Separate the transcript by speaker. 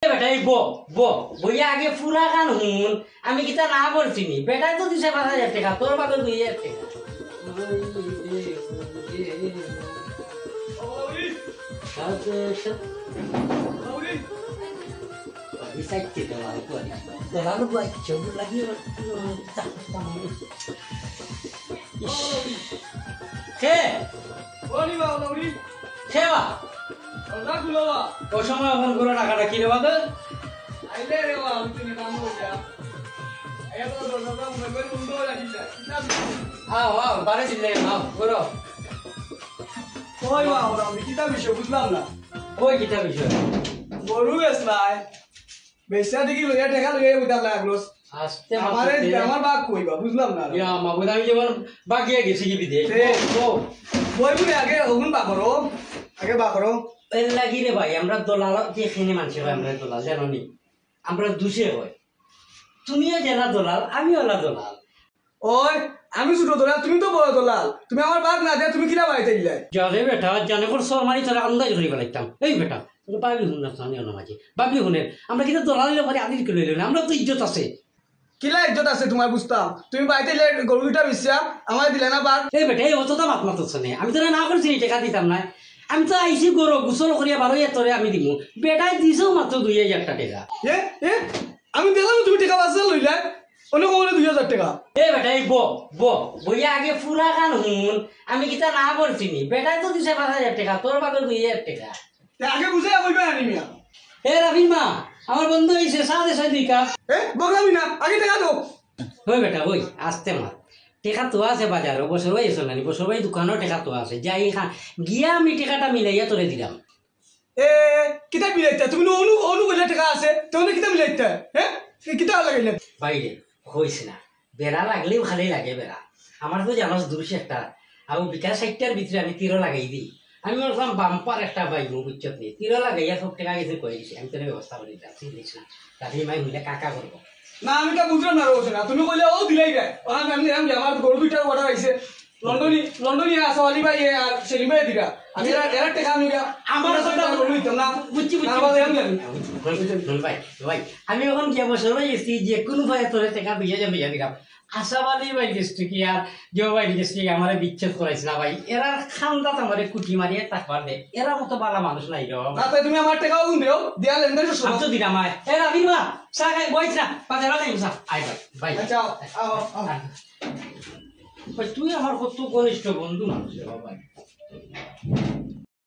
Speaker 1: বেটাই বইয়া আগে পুরা গান হুন আমি কিতা না করছি নি বেটাই তো দিছে ৫,০০০ টাকা তোর বাবা ২,০০০ টাকা ওই সময় ফোন করে টাকাটা কি রে বাদল বারে দিলে করো
Speaker 2: কিতা বিষয় বুঝলাম না
Speaker 1: ওই কিতা বিষয়
Speaker 2: গরু বেচলাই বেচা দেখি লইয়া টাকা লইয়া বুঝাম লাগলো
Speaker 1: আস্তে
Speaker 2: আমার বাঘ কইবা বুঝলাম না
Speaker 1: মাহবুদ আমি যেমন বাগিয়ে গেছি কি বিদেশ
Speaker 2: বই বলে আগে ওগুন বাকরো আগে বাকরো
Speaker 1: এর লাগি রে ভাই আমরা দলাল যে এখানে মানুষ হয় আমরা দলাল জানো নি আমরা দুষে হয় তুমিও জেলা দলাল আমিও ওলা দলাল
Speaker 2: ওই আমি ছোট দলাল তুমি তো বড় দলাল তুমি আমার বাঘ না দেয়া তুমি কিনা বাড়িতে দিলে
Speaker 1: যারে বেটা জানে কোন সরমারি তোরা আন্দাজ করি ফেলাইতাম এই বেটা তোর বাবলি হুন না জানি না মাঝে বাবলি হুনের আমরা কিন্তু দলালের পরে আদির করে লইল না আমরা তো ইজ্জত আছে
Speaker 2: কিলা ইজ্জত আছে তোমার বুঝতাম তুমি বাড়িতে দিলে গরু দুটা বেচা আমার দিলে না বাঘ
Speaker 1: এই বেটা এই অতটা মাত মাতছ না আমি তোরা না করছি টাকা দিতাম না আমি তো আইসি গরু গোসল করিয়া ১২,০০০ তোরে আমি দিব বেটাই দিছেও মাত্র ২,০০০ টাকা
Speaker 2: এ আমি দেখলাম তুমি টাকা বাঁচা লইলে অন্য কমলে ২,০০০ টাকা
Speaker 1: এ বেটা এই বইয়া আগে পুরা গান হুন আমি কিতা না করছি নি বেটাই তো দিছে ৫,০০০ টাকা তোর বাবা ২,০০০ টাকা
Speaker 2: আগে বুঝে কইবে আনি মিয়া
Speaker 1: এ রাফিন মা আমার বন্ধু হইছে সাদে ৬ কাপ
Speaker 2: বকলামি না আগে টাকা দাও
Speaker 1: ওই বেটা ওই আসতে মা টেকা তো আছে বাজারে বছর ভাই এসো না বছর ভাই দোকানও টেকা তো আছে যাই গিয়া আমি টেকাটা মিলাইয়া তোরে দিলাম
Speaker 2: এ কিতা মিলাইতা তুমি অনু কইলে টাকা আছে তুমি কিতা মিলাইতা হ্যাঁ কিতা লাগাইলে
Speaker 1: বাইরে হইছে না বেড়া লাগলেও খালি লাগে বেড়া আমার তো জানোস দুশো একটা আর বিকাশ ৬০টার ভিতরে আমি ১৩ লাগাই দিই আমি বললাম বাম্পার একটা বাইক বুঝছত নেই ১৩ লাগাইয়া সব টাকা গেছে কয়ে দিছি আমি তোর ব্যবস্থা করে দিলাম চিনিস না রাফি মাই হইলে কাকা করবো
Speaker 2: না আমি তা বুঝলাম না রোজ না তুমি কইলে ও দিলাই গায় আমি আমার গরু দুইটার অর্ডার আইছে লন্ডনি আছে আলি ভাই আর সেলিম ভাই দিরা আমি এরা টাকা আমি আমার কথা বলি তো না
Speaker 1: বুঝছি ভাই আমি এখন যে বছর ভাই এসছি যে কোনো ভাই তোরে টাকা বিয়ে দিলাম আশাবাদী ভাই গেছি কি আর যে ভাই গেছি আমার বিচ্ছেদ করাইছে না ভাই এরা খান্দাত আমার কুটি মারিয়ে তাকবার দে এরা মতো বালা মানুষ নাই
Speaker 2: তুমি আমার টাকাও দিও দিয়া লেনদেন
Speaker 1: সব দিলাম এ রাবিন মা চা খাই বইছ না বাজারে যাই চা আই ভাই
Speaker 2: আচ্ছা
Speaker 1: তুই আমার কত ঘনিষ্ঠ বন্ধু মানুষ ভাই